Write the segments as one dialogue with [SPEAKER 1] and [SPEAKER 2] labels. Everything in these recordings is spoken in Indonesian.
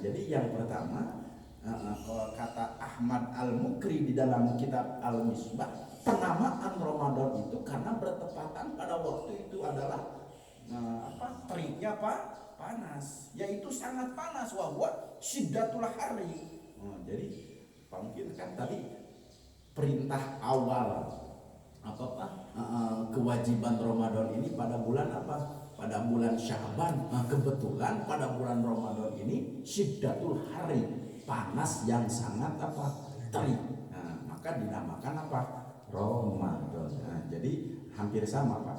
[SPEAKER 1] jadi yang pertama kata Ahmad Al-Mukri di dalam kitab Al-Misbah, penamaan Ramadan itu karena bertepatan pada waktu itu adalah teriknya panas, yaitu sangat panas, wahwa syiddatul hari. Jadi mungkin kan tadi perintah awal kewajiban Ramadan ini pada bulan apa? Pada bulan Sya'ban. Kebetulan pada bulan Ramadan ini syiddatul hari, panas yang sangat terik. Maka dinamakan apa? Ramadan. Jadi hampir sama, Pak.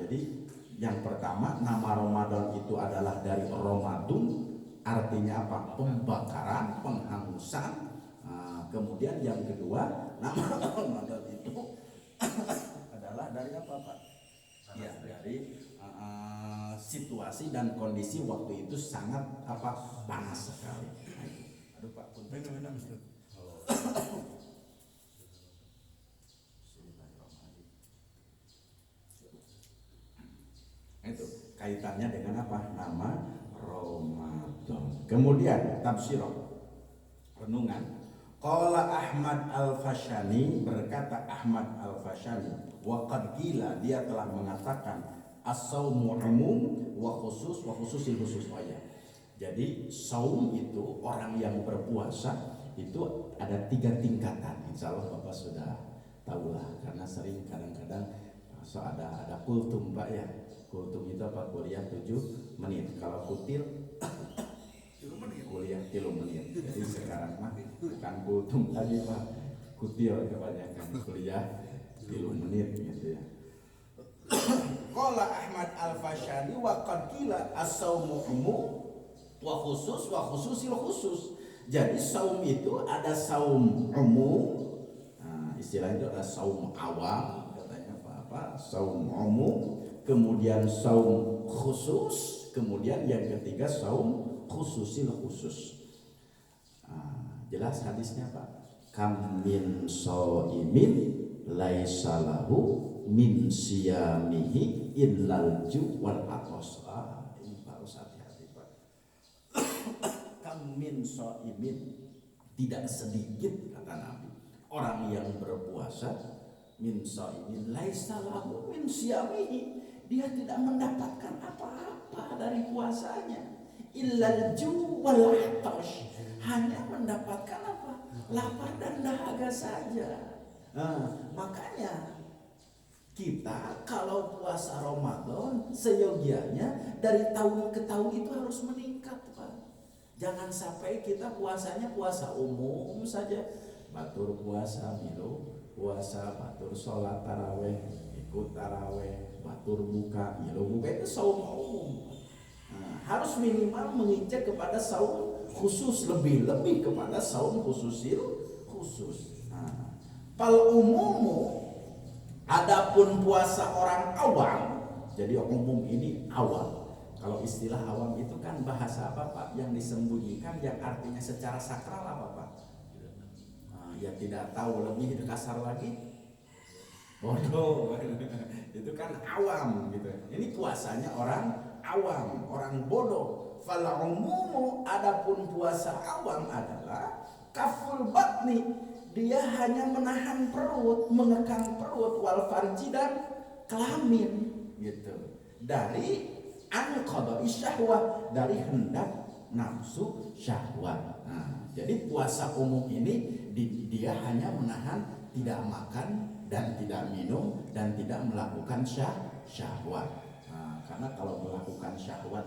[SPEAKER 1] Jadi yang pertama, nama Ramadan itu adalah dari Ramadun, artinya apa? Pembakaran, penghangusan. Kemudian yang kedua, nama Ramadan itu adalah dari apa, Pak? Ya, dari situasi dan kondisi waktu itu sangat panas sekali. Aduh Pak, itu kaitannya dengan apa? Nama Ramadan. Kemudian tafsir renungan. Qala Ahmad Al-Fashani, berkata Ahmad Al-Fashani, wa qad qila, dia telah mengatakan as-saumu umum wa khususil khusus. Jadi saum itu, orang yang berpuasa itu ada 3 tingkatan. Insya Allah Bapak sudah tahulah, karena sering kadang-kadang ada kultum Pak ya. Kultum itu apa? Kuliah 7 menit. Kalau kutil kuliah 3 menit. Jadi sekarang mah bukan kultum lagi Pak, kutil kebanyakan, kuliah 3 menit gitu ya. Qala Ahmad Al-Fashani wa qad qila as-saumu umum wa khususil khusus. Jadi saum itu ada saum umum, istilah itu ada saum awam, katanya apa saum umum, kemudian saum khusus, kemudian yang ketiga saum khususil khusus. Jelas hadisnya Pak. Kam min shaimin laisa lahu min siyamihi illal ju' wal atos. Ini harus hati-hati Pak. Kam min shaimin, tidak sedikit kata Nabi orang yang berpuasa, min shaimin laisa lahu min siyamihi, dia tidak mendapatkan apa-apa dari puasanya, illal ju' wal atos, hanya mendapatkan apa? Lapar dan dahaga saja. Makanya kita kalau puasa Ramadan seyogianya dari tahun ke tahun itu harus meningkat Pak. Jangan sampai kita puasanya puasa umum saja, batur puasa milu, puasa batur sholat taraweh, ikut taraweh, batur buka, milu buka, itu saum umum. Harus minimal menginjak kepada saum khusus, lebih kepada saum khususil khusus. Pal umumu, adapun puasa orang awam, jadi umum ini awam. Kalau istilah awam itu kan bahasa apa Pak? Yang disembunyikan, yang artinya secara sakral apa Pak? Ya tidak tahu, lebih kasar lagi bodoh. Itu kan awam gitu. Ini puasanya orang awam, orang bodoh. Fal umumu, adapun puasa awam adalah kaful batni, dia hanya menahan perut, mengekang perut, wal farji dan kelamin gitu, dari anqadai syahwat, dari hendak nafsu syahwat. Jadi puasa umum ini dia hanya menahan tidak makan dan tidak minum dan tidak melakukan syahwat. Karena kalau melakukan syahwat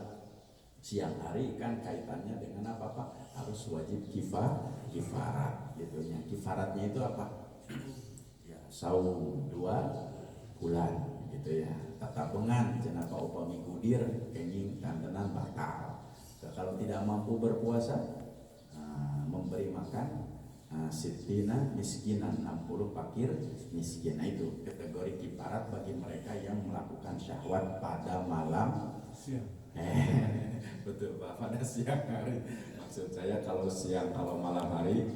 [SPEAKER 1] siang hari kan kaitannya dengan apa Pak? Harus wajib kifarat gitu ya. Kifaratnya itu apa? Ya, saum 2 bulan gitu ya. Tetap bengan cenah upami kudir kenging kantenan batal. Kalau tidak mampu berpuasa, memberi makan sitina miskinan, 60 fakir miskin. Nah, itu kategori kifarat bagi mereka yang melakukan syahwat pada malam siang. Betul Pak, pada siang hari. Maksud saya kalau siang, kalau malam hari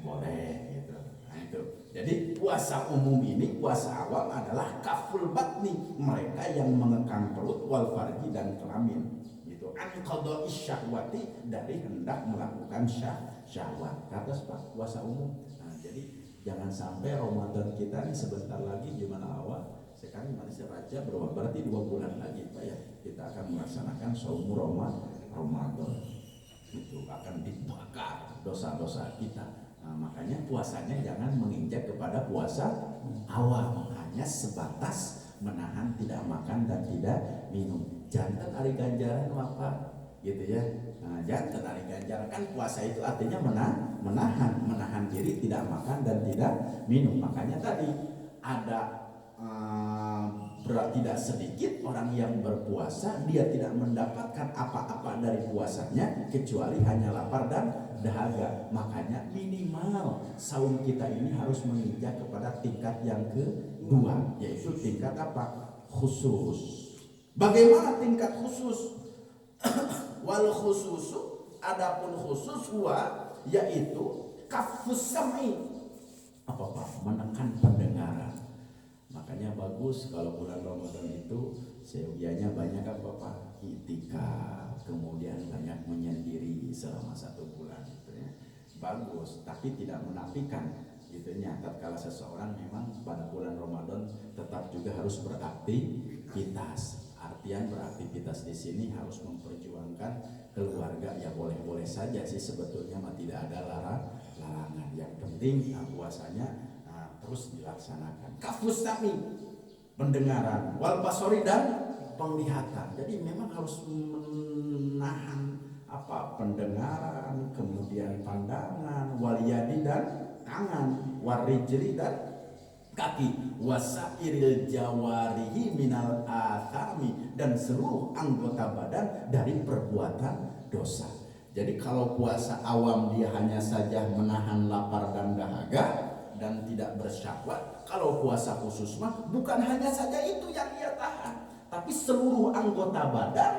[SPEAKER 1] boleh gitu. Nah itu. Jadi puasa umum ini, puasa awam adalah kaful batni, mereka yang mengekang perut, wal farji dan kelamin. Gitu. an qada'i syahwati, dari hendak melakukan syahwat. Kata Pak puasa umum. Nah, jadi jangan sampai Ramadan kita ini sebentar lagi gimana awal. Sekarang masih Raja berarti 2 bulan lagi Pak ya. Kita akan melaksanakan saum Ramadan. Itu akan dibakar dosa-dosa kita. Nah, makanya puasanya jangan menginjak kepada puasa awal, hanya sebatas menahan tidak makan dan tidak minum. Jantan hari ganjaran apa gitu ya. Nah, jantan hari ganjaran kan puasa itu artinya menahan diri tidak makan dan tidak minum. Makanya tadi ada tidak sedikit orang yang berpuasa dia tidak mendapatkan apa-apa dari puasanya kecuali hanya lapar dan dahaga. Makanya minimal saum kita ini harus menginjak kepada tingkat yang kedua, yaitu tingkat apa? Khusus. Bagaimana tingkat khusus? Wal khususu, adapun khusus yaitu kafus sam'i, apa Pak? Menekan pendengaran. Makanya bagus kalau bulan Ramadan itu seusianya banyak apa Pak? Itikaf, kemudian banyak menyendiri selama 1 bulan gitu ya. Bagus, tapi tidak menafikan gitu ya. Tatkala seseorang memang pada bulan Ramadan tetap juga harus beraktivitas. Artian beraktivitas di sini harus memperjuangkan keluarga, ya boleh-boleh saja sih sebetulnya, mah tidak ada larangan. Yang penting puasanya terus dilaksanakan. Kafus sami, pendengaran, wal basori, dan penglihatan. Jadi memang harus menahan pendengaran, kemudian pandangan, wal yadi, dan tangan, warijli, dan kaki, wasairil jawarihi minal athami, dan seluruh anggota badan dari perbuatan dosa. Jadi kalau puasa awam dia hanya saja menahan lapar dan dahaga dan tidak bersyahwat. Kalau puasa khusus mah bukan hanya saja itu yang ia tahan, tapi seluruh anggota badan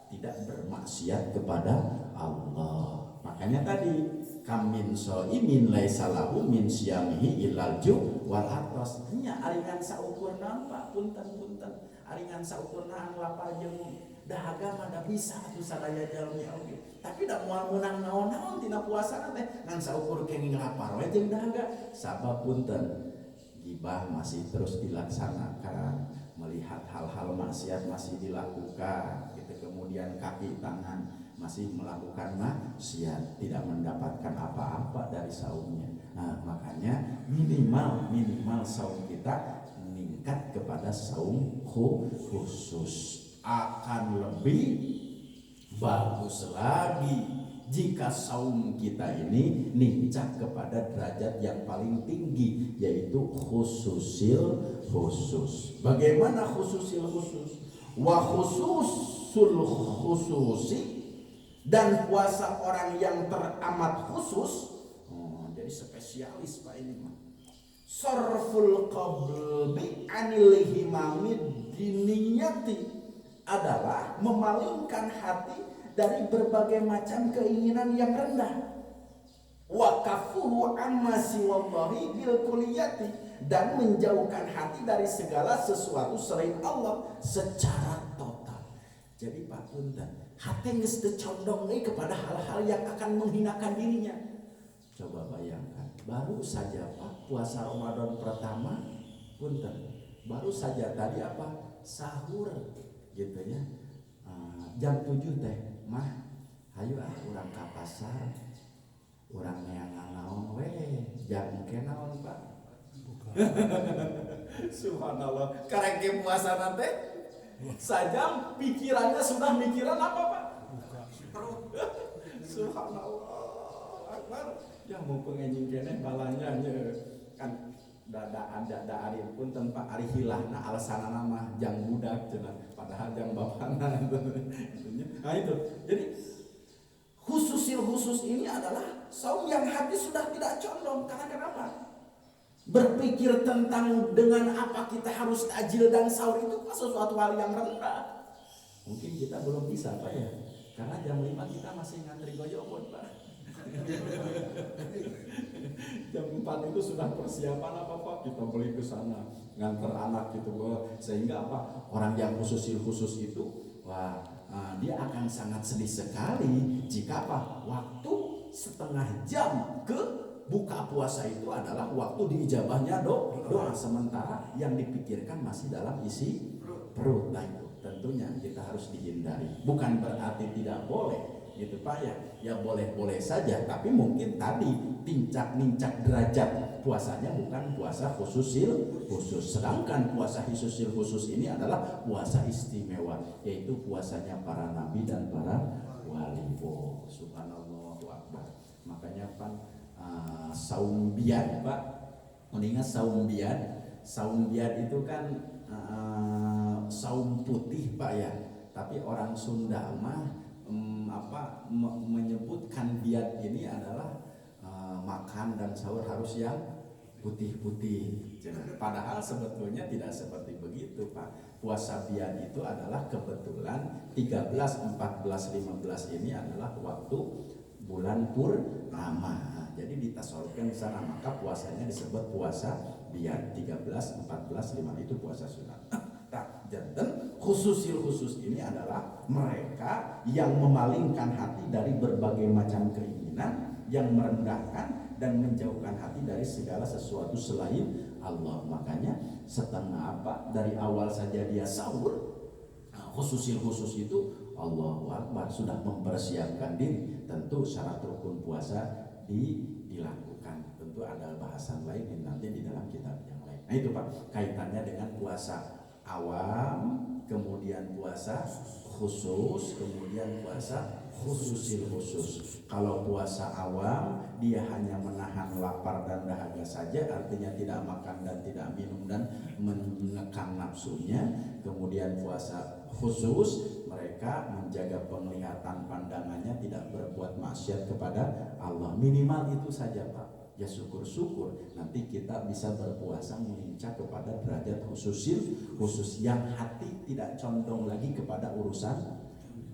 [SPEAKER 1] tidak bermaksiat kepada Allah. Makanya tadi kamin so'imin laisa lahu min siyamihi illal ju' wal atas. Nya aringan saukur naon Pak, punten aringan saukur naon lapar jeung dahaga mah da bisa atuh sadaya jalmi oge. Tapi da moal meunang naon-naon tina puasa teh ngan saukur kenging lapar we jeung dahaga. Sabab punten gibah masih terus dilaksanakan, melihat hal-hal maksiat masih dilakukan gitu. Kemudian kaki tangan masih melakukan maksiat, tidak mendapatkan apa-apa dari saumnya. Nah, makanya minimal saum kita meningkat kepada saum khusus. Akan lebih bagus lagi jika saum kita ini nincak kepada derajat yang paling tinggi, yaitu khususil khusus. Bagaimana khususil khusus? Wa khususul khususi, dan puasa orang yang teramat khusus. Jadi spesialis Pak ini mah. Sarful qalbi anil himamid diniyati, adalah memalingkan hati dari berbagai macam keinginan yang rendah. Wa kafuhu amma siwallahi bil kulliyati, dan menjauhkan hati dari segala sesuatu selain Allah secara total. Jadi Pak punten, hati geus teu condong kepada hal-hal yang akan menghinakan dirinya. Coba bayangkan, baru saja Pak puasa Ramadan pertama, punten, baru saja tadi sahur gitu ya, jam 7 teh mah hayu urang ka pasar, urang neangan naon we, jam kenaon Pak. Subhanallah, karek ge puasa teh sajam pikirannya sudah mikiran apa Pak? Subhanallah akbar. Ya mumpung anjing keneh balanya kan ada ari pun tempat ari hilahna alasanana mah jang budak cenah, padahal jang bapana gitu. Nah itu. Jadi khusus ini adalah saum yang hati sudah tidak condong. Karena kenapa? Berpikir tentang dengan apa kita harus tajil dan sahur itu sesuatu hal yang rendah. Mungkin kita belum bisa Pak ya, karena jam 5 kita masih ngantri goyobot Pak. Jam 4 itu sudah persiapan apa kita beli ke sana nganter anak gitu, sehingga orang yang khusus itu wah dia akan sangat sedih sekali jika waktu setengah jam ke buka puasa itu adalah waktu diijabahnya doa, sementara yang dipikirkan masih dalam isi perut. Nah itu tentunya kita harus dihindari. Bukan berarti tidak boleh gitu Pak ya boleh-boleh saja, tapi mungkin tadi nincak derajat puasanya bukan puasa khusus. Sedangkan puasa khusus ini adalah puasa istimewa, yaitu puasanya para nabi dan para wali. Subhanallah akbar. Makanya saum biad Pak, mengingat saum biad itu kan saum putih Pak ya, tapi orang Sunda menyebutkan biad ini adalah makan dan sahur harus yang putih-putih. Padahal sebetulnya tidak seperti begitu Pak. Puasa biad itu adalah kebetulan 13, 14, 15 ini adalah waktu bulan purnama. Jadi ditasolkan di sana, maka puasanya disebut puasa biad 13, 14, 15 itu puasa sunat. Jantan khusus ini adalah mereka yang memalingkan hati dari berbagai macam keinginan, yang merendahkan dan menjauhkan hati dari segala sesuatu selain Allah. Makanya dari awal saja dia sahur. Khusus itu Allahu Akbar, sudah mempersiapkan diri. Tentu syarat rukun puasa dilakukan. Tentu ada bahasan lain nanti di dalam kitab yang lain. Nah itu Pak, kaitannya dengan puasa awam, kemudian puasa khusus, kemudian puasa khusus. Kalau puasa awam dia hanya menahan lapar dan dahaga saja, artinya tidak makan dan tidak minum dan mengekang nafsunya. Kemudian puasa khusus mereka menjaga penglihatan pandangannya, tidak berbuat maksiat kepada Allah. Minimal itu saja Pak. Ya syukur nanti kita bisa berpuasa menginjak kepada derajat khusus yang hati tidak condong lagi kepada urusan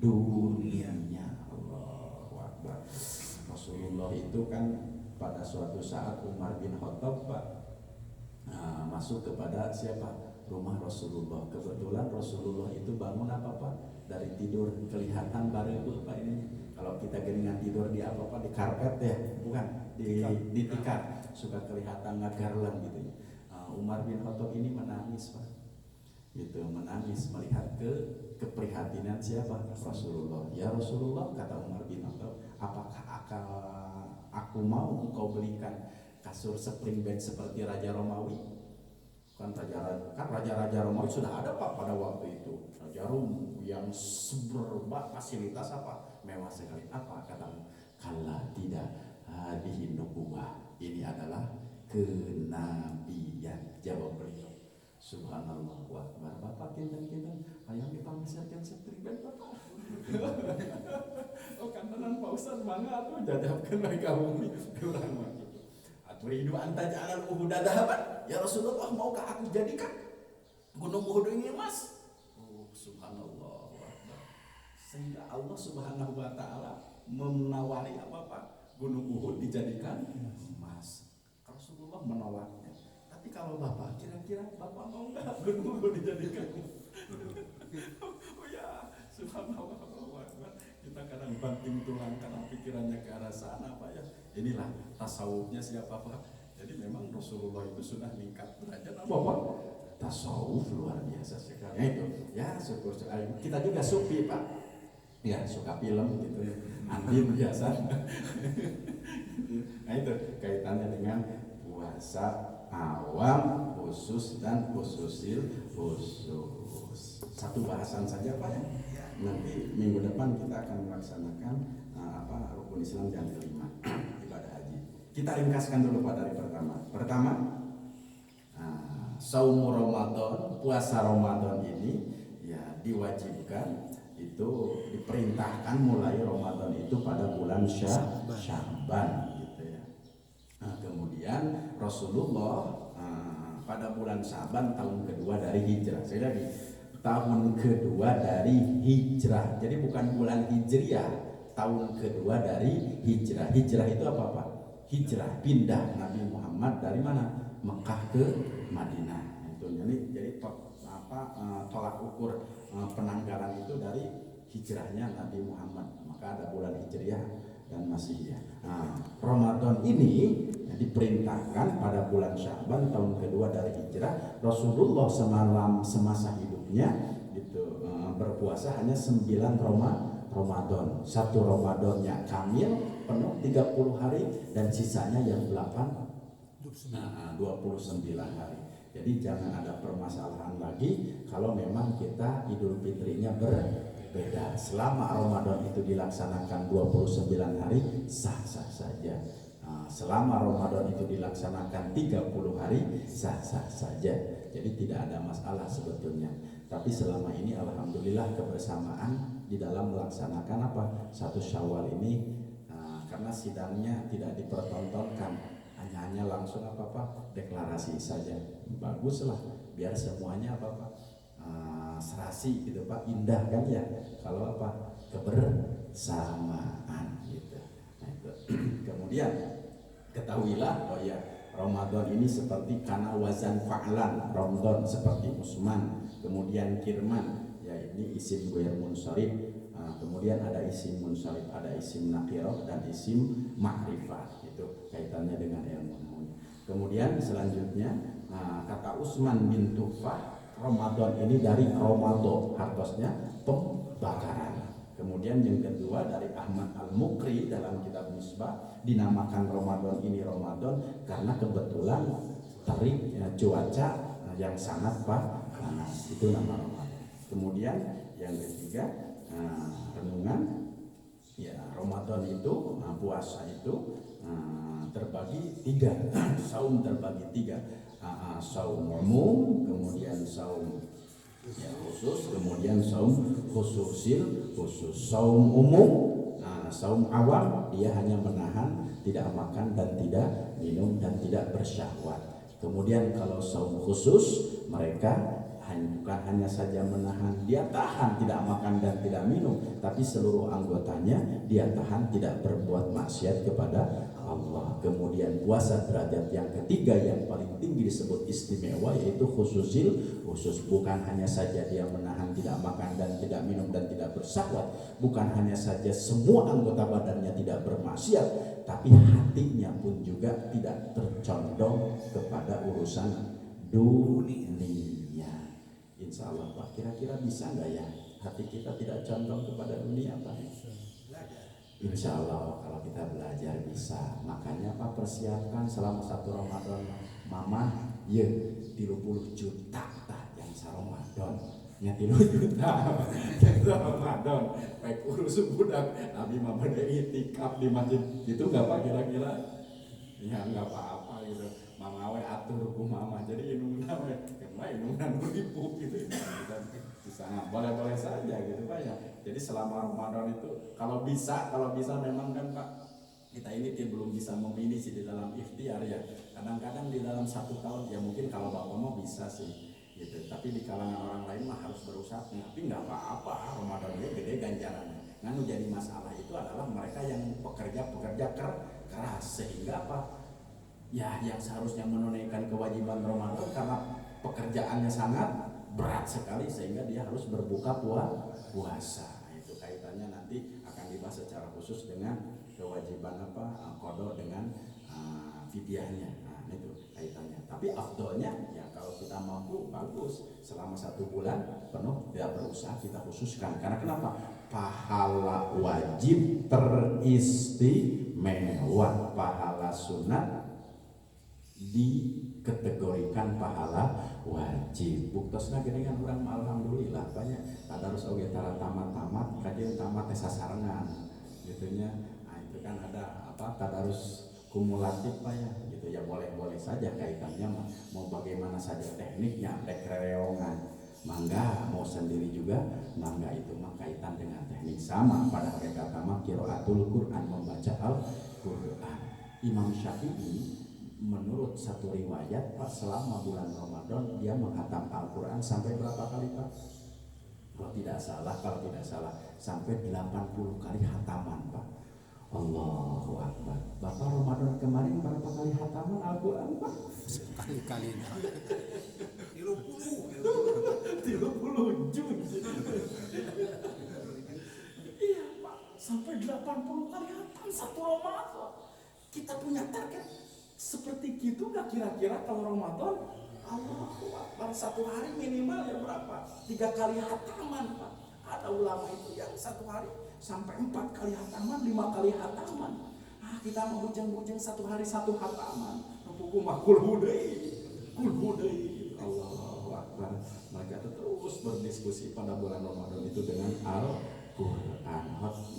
[SPEAKER 1] dunianya. Allahu Akbar. Rasulullah itu kan pada suatu saat Umar bin Khattab Pak masuk kepada siapa? Rumah Rasulullah. Kebetulan Rasulullah itu bangun apa Pak? Dari tidur kelihatan baru Pak ini. Kalau kita geringan tidur di Di karpet ya, bukan di tikar, suka kelihatan ngagarlan gitu. Umar bin Khattab ini menangis Pak, gitu, menangis melihat keprihatinan siapa? Rasulullah. Ya Rasulullah, kata Umar bin Khattab, apakah aku mau engkau belikan kasur spring bed seperti Raja Romawi? Kan Raja Romawi sudah ada Pak pada waktu itu. Raja Rum yang serba fasilitas mewah sekali. Apa katamu? Kala tidak, hadihi nubuwah. Ini adalah kenabian. Jawab beliau. Subhanallah wa akbar. Bapak kinten hayang dipangsiarkan setriben Bapak. Kantenan Pak Ustaz mangga atuh jadapkeun bae ka bumi urang mah. Atuh anta ja'al uhuda dahaban. Ya Rasulullah, maukah aku jadikan gunung Uhud ini emas? Subhanallah. Sehingga Allah Subhanahu wa taala menawari gunung Uhud dijadikan emas. Rasulullah menolaknya. Tapi kalau Bapak, kira-kira Bapak mau enggak gunung Uhud dijadikan emas? Oh ya, subhanallah. Kita kadang banting tulang karena pikirannya ke arah sana Pak ya. Inilah tasawufnya siapa Pak? Jadi memang Rasulullah itu sudah meningkat derajat Pak? Tasawuf luar biasa sekali. Itu ya syukur. Kita juga sufi Pak. Ya suka film gitu ya. Andin biasa. Nah itu kaitannya dengan puasa awam, khusus dan khusus. Satu bahasan saja Pak ya. Nanti minggu depan kita akan melaksanakan rukun Islam yang kelima, ibadah haji. Kita ringkaskan dulu Pak dari pertama saum Ramadan, puasa Ramadan ini ya diwajibkan, itu diperintahkan mulai Ramadan itu pada bulan Sya'ban gitu ya. Kemudian Rasulullah pada bulan Sya'ban tahun kedua dari hijrah. Saya lagi tahun kedua dari hijrah. Jadi bukan bulan hijriah, tahun kedua dari hijrah. Hijrah itu apa Pak? Hijrah, pindah Nabi Muhammad dari mana? Mekah ke Madinah. Itu jadi tolak ukur penanggalan itu dari hijrahnya Nabi Muhammad, maka ada bulan Hijriah dan Masihiyah. Nah, Ramadan ini diperintahkan pada bulan Sya'ban tahun kedua dari hijrah. Rasulullah semasa hidupnya itu berpuasa hanya 9 Ramadan. Satu Ramadannya kamil penuh 30 hari dan sisanya yang 29 hari. Jadi jangan ada permasalahan lagi kalau memang kita Idul Fitrinya berbeda. Selama Ramadan itu dilaksanakan 29 hari sah-sah saja. Selama Ramadan itu dilaksanakan 30 hari sah-sah saja. Jadi tidak ada masalah sebetulnya. Tapi selama ini alhamdulillah kebersamaan di dalam melaksanakan satu Syawal ini, karena sidangnya tidak dipertontonkan, hanya langsung deklarasi saja. Baguslah biar semuanya serasi gitu Pak, indah kan ya kalau kebersamaan gitu. Nah, itu. Kemudian ketahuilah Ramadan ini seperti kana wazan fa'lan, Ramadan seperti Usman, kemudian Kirman, ya ini isim ghair munsharif. Kemudian ada isim munsharif, ada isim nakirah dan isim ma'rifah. Itu kaitannya dengan ilmu. Kemudian selanjutnya kata Usman bin Tufah, Ramadan ini dari Ramadan, hartosnya pembakaran. Kemudian yang kedua dari Ahmad Al-Mukri dalam kitab Misbah, dinamakan Ramadan ini Ramadan karena kebetulan terik cuaca yang sangat panas, itu nama Ramadan. Kemudian yang ketiga renungan, ya Ramadan itu puasa itu terbagi 3, saum terbagi 3, saum umum, kemudian saum khusus, kemudian saum khusus. Saum umum, saum awam dia hanya menahan, tidak makan dan tidak minum dan tidak bersyahwat. Kemudian kalau saum khusus, mereka bukan hanya saja menahan, dia tahan tidak makan dan tidak minum, tapi seluruh anggotanya dia tahan tidak berbuat maksiat kepada Allah. Kemudian puasa derajat yang ketiga yang paling tinggi disebut istimewa, yaitu khusus, bukan hanya saja dia menahan tidak makan dan tidak minum dan tidak bersyahwat, bukan hanya saja semua anggota badannya tidak bermaksiat, tapi hatinya pun juga tidak tercondong kepada urusan dunia. Insya Allah Pak, kira-kira bisa nggak ya hati kita tidak condong kepada dunia Pak? Insya Allah kalau kita belajar bisa. Makanya Pak persiapkan selama 1 Ramadan Mama 30 juta yang Ramadan nya 30 juta yang Ramadan baik urus budak Nabi Mama itikaf di masjid itu nggak Pak kira-kira? Ya nggak apa-apa gitu. Mama we atur ku mama jadi inungna we kemana inungna ribu gitu bisa boleh-boleh saja gitu Pak ya. Jadi selama Ramadan itu kalau bisa memang kan Pak, kita ini belum bisa memilih sih di dalam ikhtiar ya. Kadang-kadang di dalam 1 tahun ya mungkin kalau Bapak mau bisa sih gitu. Tapi di kalangan orang lain mah harus berusaha. Tapi nggak apa-apa, Ramadan ini gede ganjarannya. Nganu jadi masalah itu adalah mereka yang pekerja keras sehingga ya yang seharusnya menunaikan kewajiban Ramadan karena pekerjaannya sangat berat sekali sehingga dia harus berbuka puasa. Itu kaitannya nanti akan dibahas secara khusus dengan kewajiban qada dengan fidyahnya. Nah, itu kaitannya. Tapi afdolnya ya kalau kita mampu bagus selama 1 bulan penuh tidak berusaha kita khususkan. Karena kenapa? Pahala wajib teristimewa, pahala sunat dikategorikan pahala wajib. Buktosna geningan urang alhamdulillah banyak tadarus oge tara tamat kajian tamat sasarangan gitunya. Nah, itu kan ada tadarus kumulatif Pak ya gitu ya, boleh saja kaitannya mau bagaimana saja tekniknya, rekreongan mangga, mau sendiri juga mangga, itu mah kaitan dengan teknik sama pada hakikat mah qiraatul Quran, membaca Al-Quran. Imam Syafi'i menurut satu riwayat Pak selama bulan Ramadan dia menghatam Al-Quran sampai berapa kali Pak? Kalau tidak salah sampai 80 kali hataman Pak. Allahu Akbar. Bapak Ramadan kemarin berapa kali hataman Al-Quran Pak?
[SPEAKER 2] Kali-kali
[SPEAKER 1] 30 juz. 80 kali hatam satu Ramadan. Kita punya target seperti gitu gak kira-kira kalau Ramadan? Allahu Akbar, satu hari minimal ya berapa? 3 kali hataman, Pak. Ada ulama itu yang satu hari sampai 4 kali hataman, 5 kali hataman. Kita mau bujang-bujang satu hari satu hataman. Hukum kul hudai. Allahu Akbar. Maka terus berdiskusi pada bulan Ramadan itu dengan Al-Quran.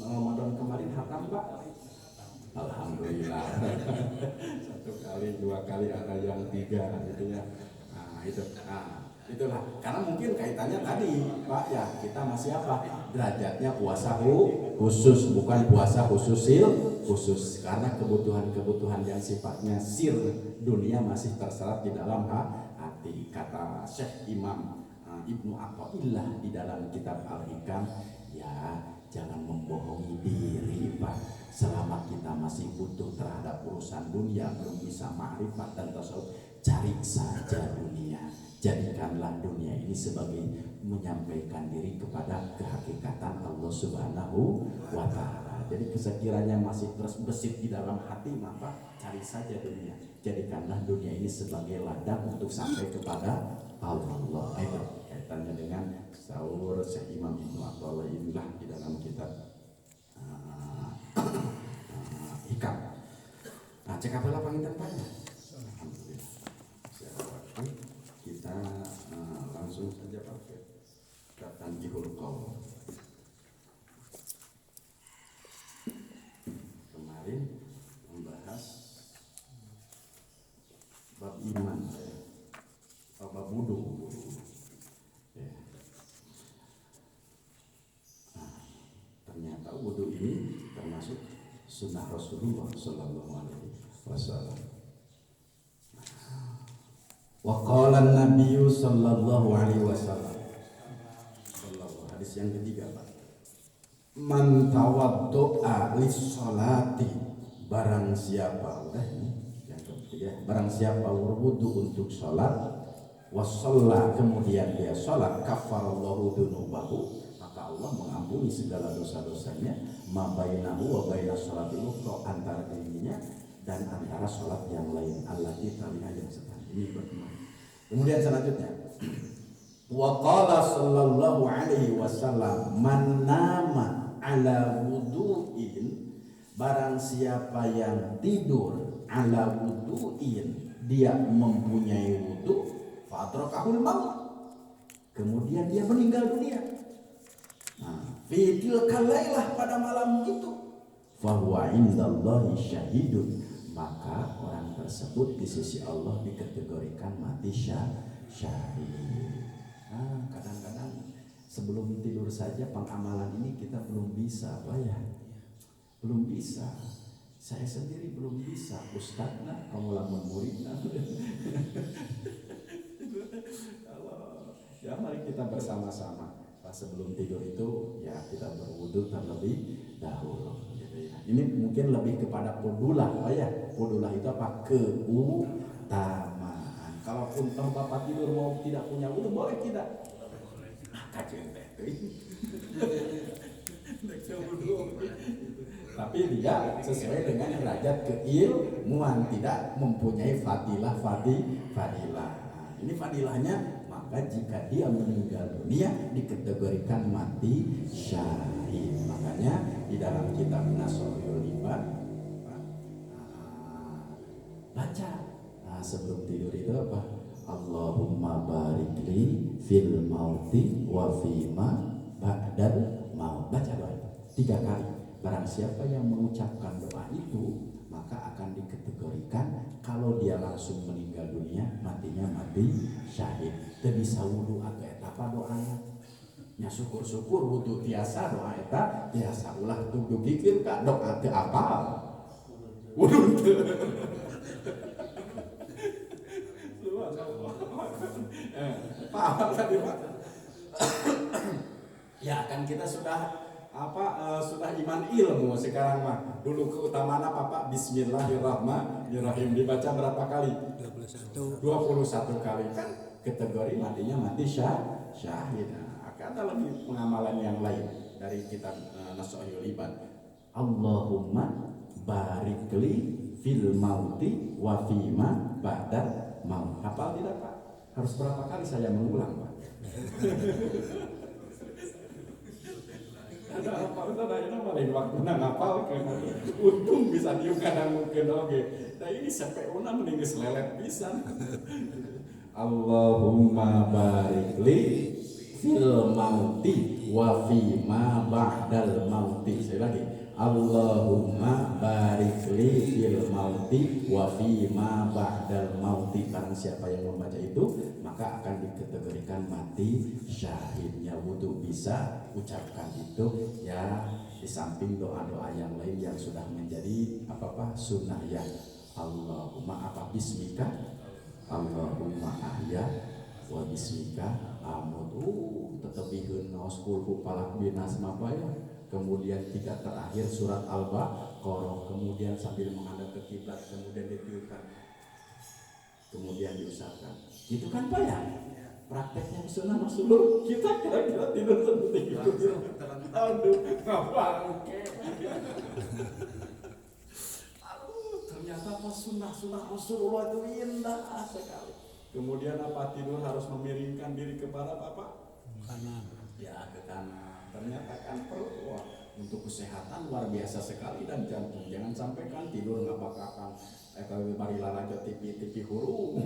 [SPEAKER 1] Ramadan kemarin hatam, Pak? Alhamdulillah. 1 kali, 2 kali, ada yang 3 gitu ya. Itulah. Karena mungkin kaitannya tadi, Pak ya, kita masih apa? Derajatnya puasa khusus, bukan puasa khusus. Karena kebutuhan yang sifatnya sir dunia masih terserat di dalam hati. Kata Syekh Imam Ibnu Athaillah di dalam kitab Al-Hikam, ya jangan membohongi diri, Pak. Selama kita masih butuh terhadap urusan dunia, belum bisa ma'rifat dan tasawuf, cari saja dunia. Jadikanlah dunia ini sebagai menyampaikan diri kepada kehakikatan Allah Subhanahu wa Ta'ala. Jadi sekiranya masih terus besit di dalam hati, maka cari saja dunia. Jadikanlah dunia ini sebagai ladang untuk sampai kepada Allah. Itu kaitannya dengan sahur Syekh Imam Ibnu Athaillah inilah di dalam kitab Hikam. Cek apa lah pangitan banyak. Alhamdulillah. Kita langsung saja pakai Tanbihul Qaul. Kemarin membahas bab iman, bab wudu. Ternyata wudu ini termasuk sunnah Rasulullah Sallallahu Alaihi Wasallam. Wa qala an-nabiy sallallahu alaihi wasallam. Hadis yang ketiga, Pak. Man tawaddo'a lis-sholati, barang siapa yang ketiga, barang siapa berwudu untuk salat, wa shalla, kemudian dia salat, kafarallahu dzunubahu, maka Allah mengampuni segala dosa-dosanya, ma bainahu wa bainas sholatil ukhra, antara dirinya dan antara salat yang lain, allati taliha, yang setan. Ini berkembang. Kemudian selanjutnya, wa qala sallallahu alaihi wasallam, man nama ala wudu'in, barang siapa yang tidur ala wudu'in, dia mempunyai wudu, fa adrakahul maut, kemudian dia meninggal dunia. Fi tilkal lailah, pada malam itu, fa huwa indallahi syahidun, maka orang tersebut di sisi Allah dikategorikan mati syahid. Kadang-kadang sebelum tidur saja pengamalan ini kita belum bisa, Pak ya. Belum bisa. Saya sendiri belum bisa. Ustadzna, kamu lamun muridna. Ya mari kita bersama-sama. Sebelum tidur itu ya kita berwudu terlebih dahulu. Ini mungkin lebih kepada podulah, Pak ya. Podulah itu apa? Keutamaan. Kalaupun toh Bapak tidur mau tidak punya wudu, boleh tidak? Tapi dia sesuai dengan derajat keilmuan, tidak mempunyai fadilah. Ini fadilahnya, maka jika dia meninggal dunia dikategorikan mati syahid. Makanya di dalam kitab Nasohul Iman baca sebelum tidur itu apa? Allahumma barikli fil mauti wa fima ba'dal maut. Baca doa 3 kali. Barang siapa yang mengucapkan doa itu, maka akan dikategorikan kalau dia langsung meninggal dunia, matinya mati syahid. Teu bisa wudu atau apa doanya. Ya syukur-syukur wudu tiasa, doa eta tiasa, ulah tuh dugikeun ka doa teu apal. Wudu teu. Paham tadi, Pak? Ya kan kita sudah sudah iman ilmu sekarang mah. Dulu keutamaan apa, Pak? Bismillahirrahmanirrahim dibaca berapa kali? 21 kali. Kan kategori matinya mati syahid. Ada lagi pengamalan yang lain dari kitab Nasohul Iban. Allahumma barikli fil mauti wa fima ba'dal maut. Hafal tidak Pak? Harus berapa kali saya mengulang Pak? Ada apa itu lain waktu ngapal ke untung bisa diu kadang mungkin oke. Nah ini sampai una mending selelet pisan. Allahumma barikli fil mauti wa fima ba'dal mauti. Saya lagi Allahumma barikli fil mauti wa fima ba'dal mauti. Barang siapa yang membaca itu maka akan dikategorikan mati syahidnya. Wudu bisa ucapkan itu ya, di samping doa-doa yang lain yang sudah menjadi apa sunnah ya. Allahumma apa bismika Allahumma ahya wa bismika amut. Tetepihun naos kulku palak binas apa ya. Kemudian 3 terakhir surat Al-Baqarah, kemudian sambil menghadap ke kiblat, kemudian ditiupkan, kemudian diusahakan. Itu kan Pak ya? Prakteknya sunnah Rasulullah. Kita kira-kira tidur seperti itu. Aduh, ngapa ternyata pas sunnah Rasulullah itu indah sekali. Kemudian apa tidur harus memiringkan diri kepada apa? Kanan. Ya ke kanan. Ternyata kan perlu untuk kesehatan luar biasa sekali dan jantung. Jangan sampai kan tidur nggak bakakan kalau bari lalajo tipi huru.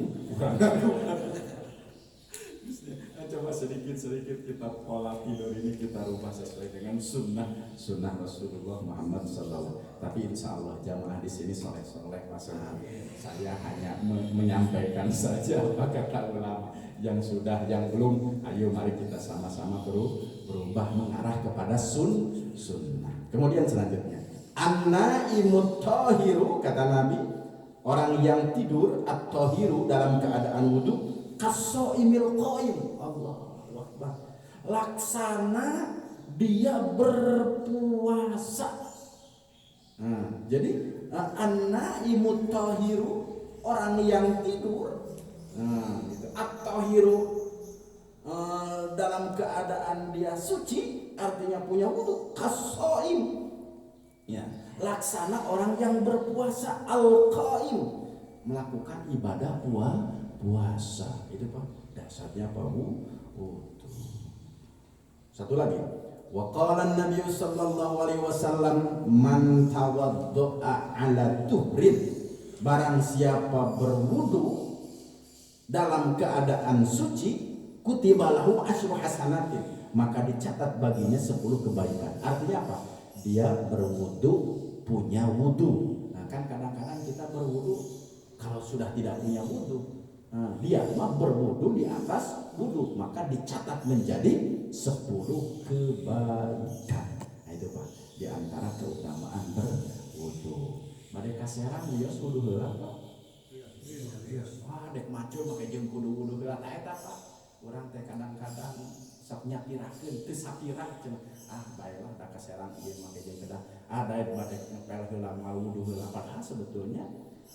[SPEAKER 1] Coba sedikit kita pola tidur ini kita rubah sesuai dengan sunnah Rasulullah Muhammad SAW. Tapi insya Allah jamaah di sini soleh pasangan. Saya hanya menyampaikan saja apa kata ulama. Yang sudah, yang belum, ayo mari kita sama-sama berubah mengarah kepada sunnah. Kemudian selanjutnya, an-naimut tahiru, kata Nabi, orang yang tidur at-tahiru dalam keadaan wudu kasoimil qaim. Allahu Akbar. Laksana dia berpuasa. Jadi an-naimut tahiru, orang yang tidur gitu. At-tahiru dalam keadaan dia suci, artinya punya wudu. Kasoim ya, laksana orang yang berpuasa. Al-qaim, melakukan ibadah puasa. Itu Pak dasarnya Pak wudu. Satu lagi, wa qala an-nabiy sallallahu alaihi wasallam man tawaddo'a ala tuhrin, barang siapa berwudu dalam keadaan suci, kutiba lahu asyru hasanatin, maka dicatat baginya 10 kebaikan. Artinya apa? Dia berwudu, punya wudu. Nah kan kadang-kadang kita berwudu kalau sudah tidak punya wudu, dia mah berwudu di atas wudu, maka dicatat menjadi 10 kebaikan. Nah itu Pak, di antara keutamaan berwudu. Merdeka serang dia wudu heula Pak. Wah, dek macul make jeung kudu-kudu heula tah eta Pak. Urang teh kadang-kadang sok nyapirakeun teu sapira cenah. Baiklah da kaserang ieu make jeung kedah. Daek bade ngepel heula mal wudu heula, padahal sebetulnya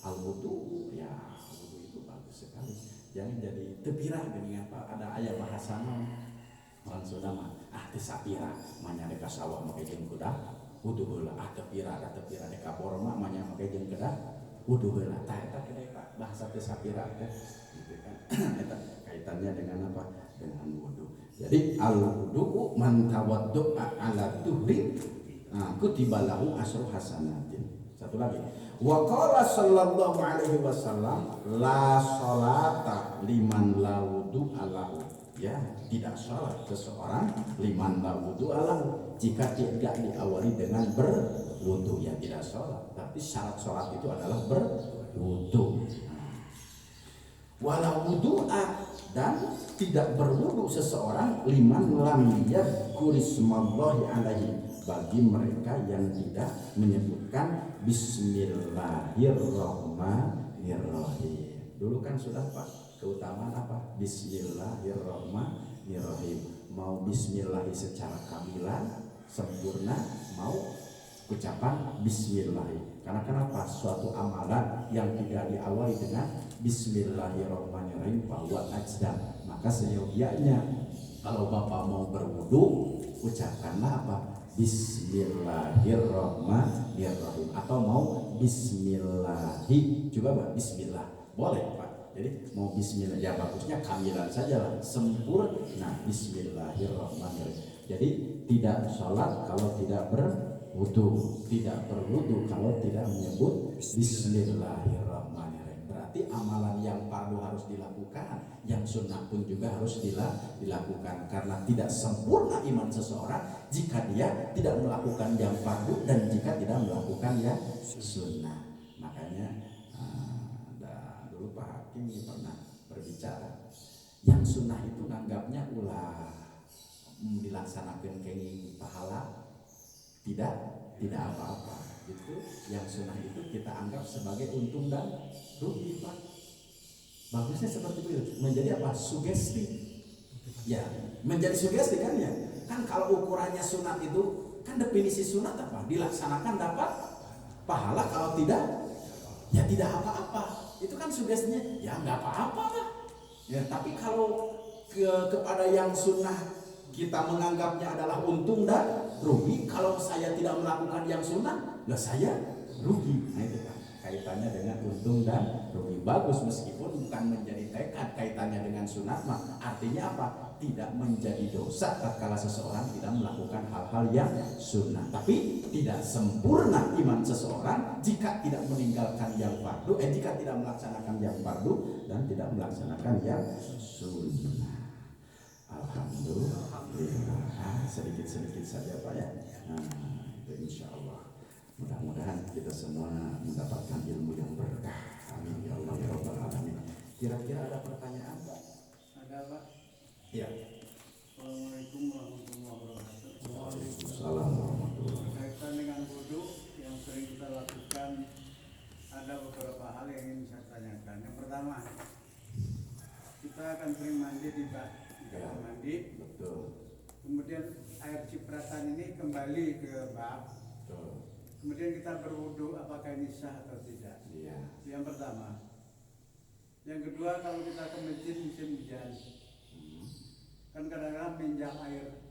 [SPEAKER 1] al wudu ya, wudu itu bagus sekali. Jangan jadi teu pirah geuning apa ada aya bahasa naon. Orang Sunda mah teu sapira manya dek sawah make jeung kuda wudu heula. Teu pirah dek kabor mah manya make jeung kedah wudu heula. Tah eta kedai Pak bahasa teu sapira teh gitu kan. Eta kaitannya dengan apa? Dengan wudu. Jadi al wudu man tawaddu'a ala tuhri kutiba lahu asyru hasanatin. Satu lagi, wa qala sallallahu alaihi wasallam la sholata liman la wudu'a lahu. Ya, tidak salat seseorang liman la wudu'a lahu, jika tidak diawali dengan berwudu. Ya tidak salat, tapi syarat salat itu adalah berwudu. Wala wudu'a, dan tidak berwudu seseorang liman lam yadhkurismallahi alaihi, bagi mereka yang tidak menyebutkan bismillahirrahmanirrahim. Dulu kan sudah Pak, keutamaan apa? Bismillahirrahmanirrahim. Mau bismillah secara kamilan sempurna, mau ucapan bismillah. Karena kenapa? Suatu amalan yang tidak diawali dengan bismillahirrahmanirrahim bahwa ajdan, maka seyogianya kalau Bapak mau berwudu, ucapkanlah apa? Bismillahirrahmanirrahim atau mau Bismillahi, coba Pak, Bismillah boleh Pak. Jadi mau Bismillah ya bagusnya kamilan saja lah, sempurna Bismillahirrahmanirrahim. Jadi tidak sholat kalau tidak berwudu, tidak berwudu kalau tidak menyebut Bismillahirrahmanirrahim. Berarti amalan yang fardu harus dilakukan, yang sunnah pun juga harus dilakukan, karena tidak sempurna iman seseorang jika dia tidak melakukan yang fardu dan jika tidak melakukan yang sunnah. Makanya dulu Pak Hakim pernah berbicara, yang sunnah itu nganggapnya ulah dilaksanakan kenging pahala tidak apa-apa gitu. Yang sunnah itu kita anggap sebagai untung dan rugi Pak. Bagusnya seperti itu, menjadi apa? Sugesti. Ya, menjadi sugesti kan ya. Kan kalau ukurannya sunat itu, kan definisi sunat apa? Dilaksanakan dapat pahala, kalau tidak ya tidak apa-apa. Itu kan sugestinya, ya nggak apa-apa lah. Ya, tapi kalau kepada yang sunnah kita menganggapnya adalah untung dan rugi. Kalau saya tidak melakukan yang sunnah, ya saya rugi. Nah itu kan kaitannya dengan untung dan rugi. Bagus meskipun bukan menjadi tekad kaitannya dengan sunat, maka artinya apa? Tidak menjadi dosa tatkala seseorang tidak melakukan hal-hal yang sunnah. Tapi tidak sempurna iman seseorang jika tidak meninggalkan yang fardu, jika tidak melaksanakan yang fardu dan tidak melaksanakan yang sunnah. Alhamdulillah. Sedikit-sedikit saja Pak ya. Nah, itu insya Allah. Mudah-mudahan kita semua mendapatkan ilmu yang berkah. Amin ya Allah ya Rabbal Alamin. Kira-kira ada pertanyaan Pak?
[SPEAKER 2] Ada Pak?
[SPEAKER 1] Ya.
[SPEAKER 2] Assalamualaikum warahmatullahi wabarakatuh.
[SPEAKER 1] Waalaikumsalam warahmatullahi wabarakatuh.
[SPEAKER 2] Berkaitan dengan wudu yang sering kita lakukan, ada beberapa hal yang ingin saya tanyakan. Yang pertama, kita akan sering mandi di kamar mandi.
[SPEAKER 1] Betul.
[SPEAKER 2] Kemudian air cipratan ini kembali ke bak.
[SPEAKER 1] Betul.
[SPEAKER 2] Kemudian kita berwudu, apakah ini sah atau tidak?
[SPEAKER 1] Iya.
[SPEAKER 2] Yang pertama. Yang kedua, kalau kita ke masjid musim hujan, kan kadang-kadang minjam air